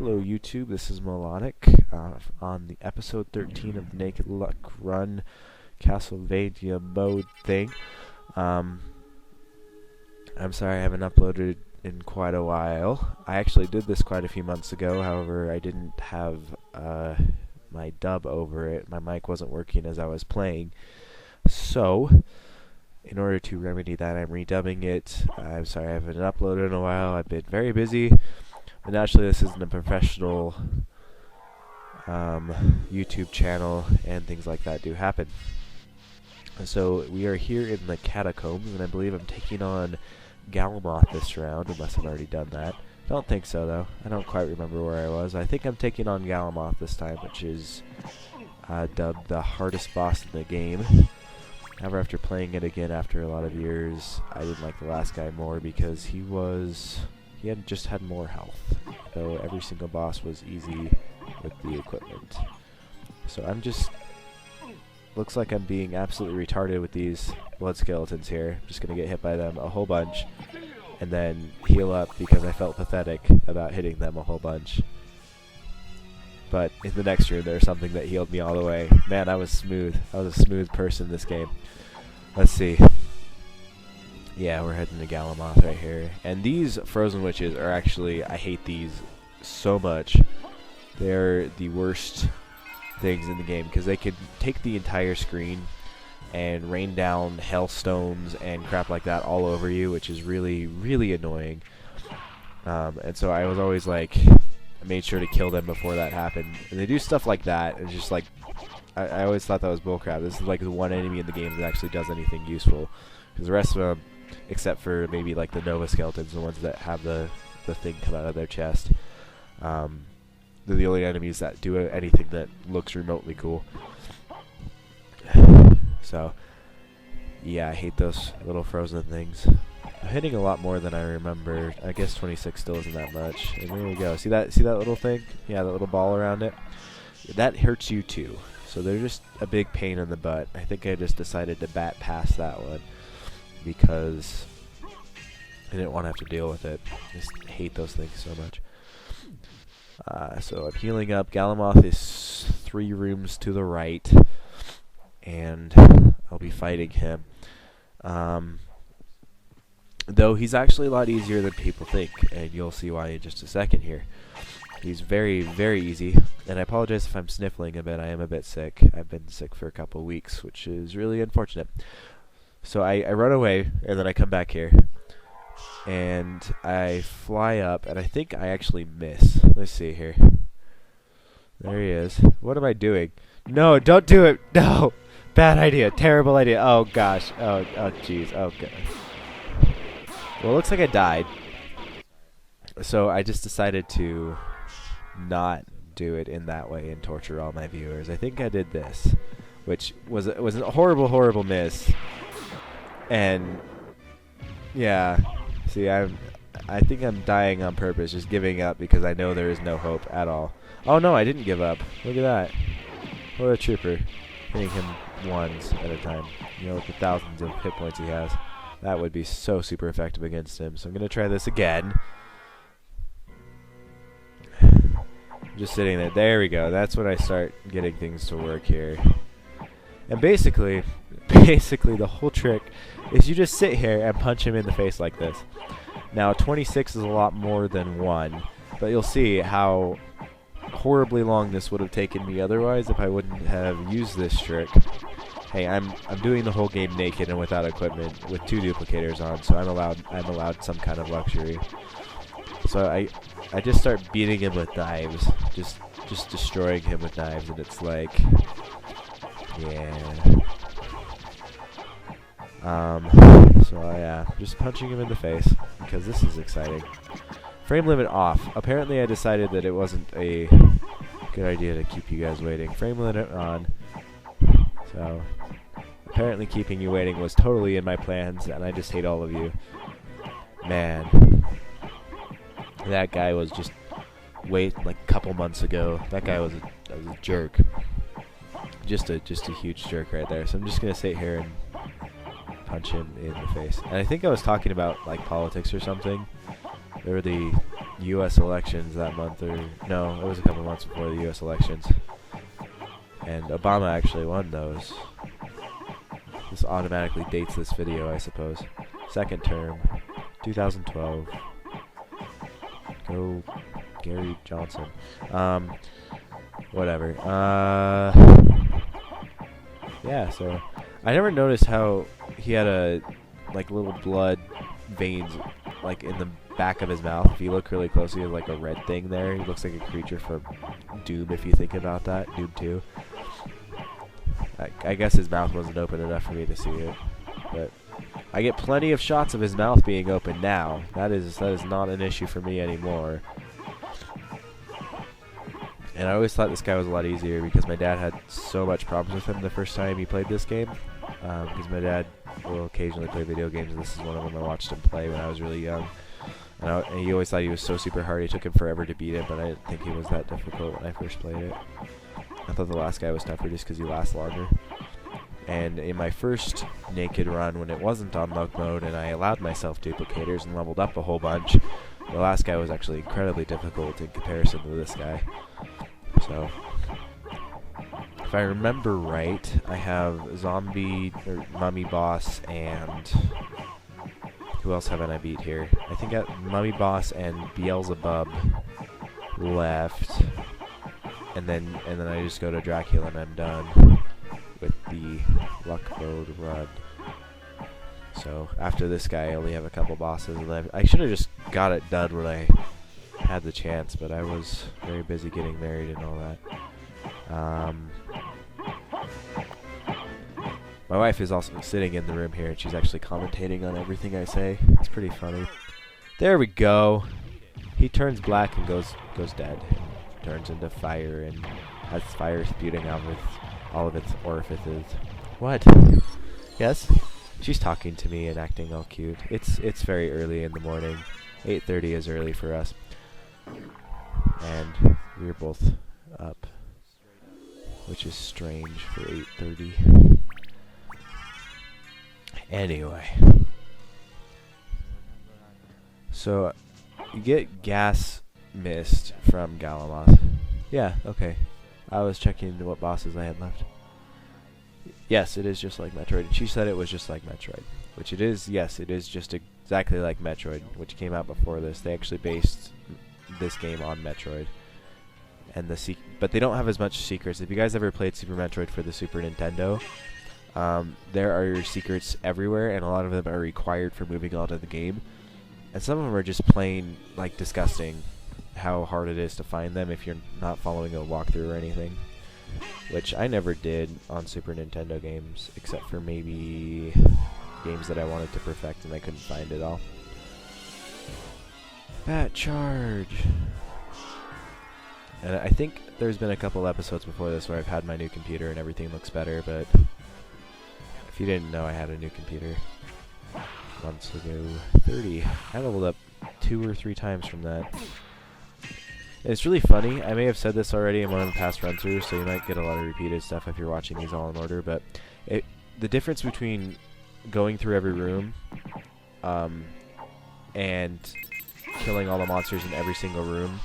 Hello YouTube, this is Melodic on the episode 13 of Naked Luck Run Castlevania mode thing. I'm sorry I haven't uploaded in quite a while. I actually did this quite a few months ago, however I didn't have my dub over it. My mic wasn't working as I was playing. So, in order to remedy that, I'm redubbing it. I'm sorry I haven't uploaded in a while. I've been very busy. But naturally, this isn't a professional YouTube channel, and things like that do happen. So we are here in the catacombs, and I believe I'm taking on Galamoth this round, unless I've already done that. I don't think so, though. I don't quite remember where I was. I think I'm taking on Galamoth this time, which is dubbed the hardest boss in the game. However, after playing it again after a lot of years, I didn't like the last guy more because he had just had more health, though every single boss was easy with the equipment. So looks like I'm being absolutely retarded with these blood skeletons here. I'm just gonna get hit by them a whole bunch, and then heal up because I felt pathetic about hitting them a whole bunch. But in the next room, there's something that healed me all the way. Man, I was smooth. I was a smooth person in this game. Let's see. Yeah, we're heading to Galamoth right here. And these frozen witches are actually, I hate these so much. They're the worst things in the game because they could take the entire screen and rain down hailstones and crap like that all over you, which is really, really annoying. And so I was always like, I made sure to kill them before that happened. And they do stuff like that. It's just like, I always thought that was bullcrap. This is like the one enemy in the game that actually does anything useful. Because the rest of them, except for maybe like the Nova Skeletons, the ones that have the thing come out of their chest, they're the only enemies that do anything that looks remotely cool. So, yeah, I hate those little frozen things. I'm hitting a lot more than I remember. I guess 26 still isn't that much. And there we go. See that little thing? Yeah, that little ball around it? That hurts you too. So they're just a big pain in the butt. I think I just decided to bat past that one because I didn't want to have to deal with it. I just hate those things so much. So I'm healing up. Galamoth is 3 rooms to the right, and I'll be fighting him. Though he's actually a lot easier than people think, and you'll see why in just a second here. He's very, very easy, and I apologize if I'm sniffling a bit. I am a bit sick. I've been sick for a couple weeks, which is really unfortunate. So I run away, and then I come back here, and I fly up, and I think I actually miss. Let's see here. There he is. What am I doing? No, don't do it. No. Bad idea. Terrible idea. Oh, gosh. Oh, jeez. Oh, God. Well, it looks like I died. So I just decided to not do it in that way and torture all my viewers. I think I did this, which was a horrible, horrible miss. And yeah, see, I think I'm dying on purpose, just giving up because I know there is no hope at all. Oh no, I didn't give up. Look at that. What a trooper. Hitting him ones at a time. You know, with the thousands of hit points he has. That would be so super effective against him. So I'm going to try this again. Just sitting there. There we go. That's when I start getting things to work here. And basically the whole trick is you just sit here and punch him in the face like this. Now 26 is a lot more than 1, but you'll see how horribly long this would have taken me otherwise if I wouldn't have used this trick. Hey, I'm doing the whole game naked and without equipment with 2 duplicators on, so I'm allowed some kind of luxury. So I just start beating him with knives, just destroying him with knives, and it's like, yeah. So yeah, just punching him in the face because this is exciting. Frame limit off. Apparently I decided that it wasn't a good idea to keep you guys waiting. Frame limit on. So apparently keeping you waiting was totally in my plans, and I just hate all of you. Man, that guy was just like a couple months ago. That guy was a jerk. Just a huge jerk right there. So I'm just gonna sit here and punch him in the face. And I think I was talking about like politics or something. They were the U.S. elections that month, or no, it was a couple months before the U.S. elections. And Obama actually won those. This automatically dates this video, I suppose. Second term, 2012. Go Gary Johnson. Whatever. Yeah, so I never noticed how he had a little blood veins like in the back of his mouth. If you look really closely, he has like a red thing there. He looks like a creature from Doom if you think about that. Doom 2. I guess his mouth wasn't open enough for me to see it, but I get plenty of shots of his mouth being open now. That is not an issue for me anymore. And I always thought this guy was a lot easier because my dad had so much problems with him the first time he played this game. Because my dad will occasionally play video games, and this is one of them I watched him play when I was really young. And he always thought he was so super hard. It took him forever to beat it, but I didn't think he was that difficult when I first played it. I thought the last guy was tougher just because he lasts longer. And in my first naked run, when it wasn't on luck mode and I allowed myself duplicators and leveled up a whole bunch, the last guy was actually incredibly difficult in comparison to this guy. So, if I remember right, I have Zombie, or Mummy Boss, and who else haven't I beat here? I think I got Mummy Boss and Beelzebub left. And then I just go to Dracula and I'm done with the luck mode run. So after this guy, I only have a couple bosses, and I should have just got it done when I had the chance, but I was very busy getting married and all that. My wife is also sitting in the room here, and she's actually commentating on everything I say. It's pretty funny. There we go. He turns black and goes dead. Turns into fire and has fire spewing out with all of its orifices. What? Yes? She's talking to me and acting all cute. It's very early in the morning. 8:30 is early for us. And we're both up, which is strange for 8:30. Anyway. So you get gas mist from Galamoth. Yeah, okay. I was checking into what bosses I had left. Yes, it is just like Metroid. And she said it was just like Metroid. Which it is, yes, it is just exactly like Metroid, which came out before this. They actually based this game on Metroid. And but they don't have as much secrets. If you guys ever played Super Metroid for the Super Nintendo, there are secrets everywhere, and a lot of them are required for moving on to the game. And some of them are just plain, like, disgusting. How hard it is to find them if you're not following a walkthrough or anything, which I never did on Super Nintendo games, except for maybe games that I wanted to perfect and I couldn't find it all. Bat charge! And I think there's been a couple episodes before this where I've had my new computer and everything looks better, but if you didn't know, I had a new computer months ago. 30. I leveled up 2 or 3 times from that. It's really funny. I may have said this already in one of the past run-throughs, so you might get a lot of repeated stuff if you're watching these all in order, but the difference between going through every room and killing all the monsters in every single room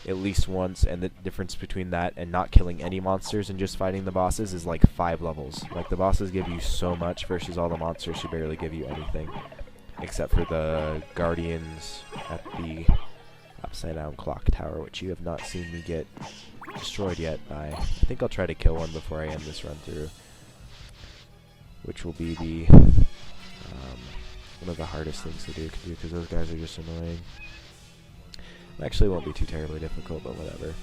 at least once, and the difference between that and not killing any monsters and just fighting the bosses is like 5 levels. Like, the bosses give you so much versus all the monsters who barely give you anything, except for the guardians at the upside down clock tower, which you have not seen me get destroyed yet by. I think I'll try to kill one before I end this run through, which will be the one of the hardest things to do because those guys are just annoying. Actually, it won't be too terribly difficult, but whatever.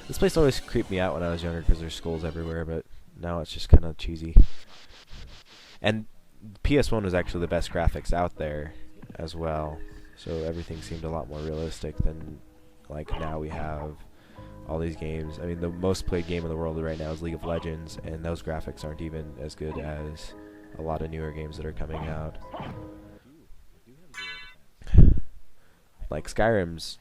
This place always creeped me out when I was younger because there's skulls everywhere, but now it's just kind of cheesy. And PS1 was actually the best graphics out there as well. So everything seemed a lot more realistic than, like, now we have all these games. I mean, the most played game in the world right now is League of Legends, and those graphics aren't even as good as a lot of newer games that are coming out. Like, Skyrim's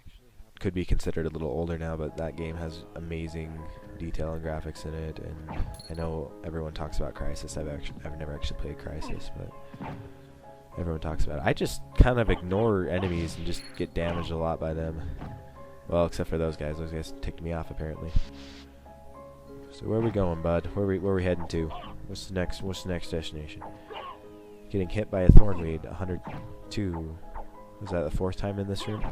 could be considered a little older now, but that game has amazing detail and graphics in it, and I know everyone talks about Crysis. I've never actually played Crysis, but everyone talks about. I just kind of ignore enemies and just get damaged a lot by them. Well, except for those guys. Those guys ticked me off apparently. So where are we going, bud? Where are we heading to? What's the next destination? Getting hit by a thornweed. 102. Was that the 4th time in this room?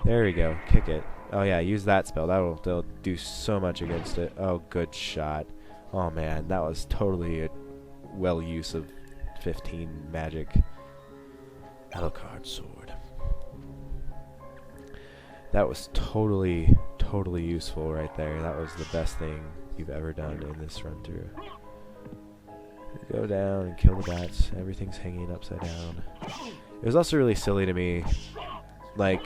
There we go. Kick it. Oh yeah, use that spell. That'll do so much against it. Oh, good shot. Oh man, that was totally a well use of 15 magic. Alucard sword. That was totally useful right there. That was the best thing you've ever done in this run through. Go down and kill the bats. Everything's hanging upside down. It was also really silly to me, like,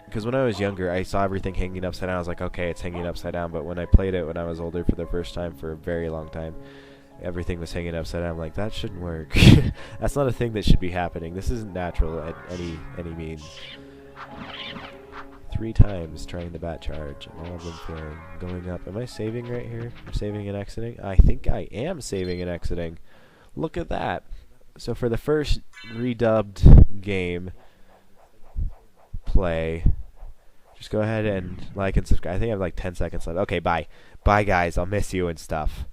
because when I was younger, I saw everything hanging upside down. I was like, okay, it's hanging upside down. But when I played it when I was older for the first time for a very long time, everything was hanging upside down. I'm like, that shouldn't work. That's not a thing that should be happening. This isn't natural at any means. 3 times trying the bat charge. All of them failing. Going up. Am I saving right here? I'm saving and exiting? I think I am saving and exiting. Look at that. So for the first redubbed game play, just go ahead and like and subscribe. I think I have like 10 seconds left. Okay, bye. Bye, guys. I'll miss you and stuff.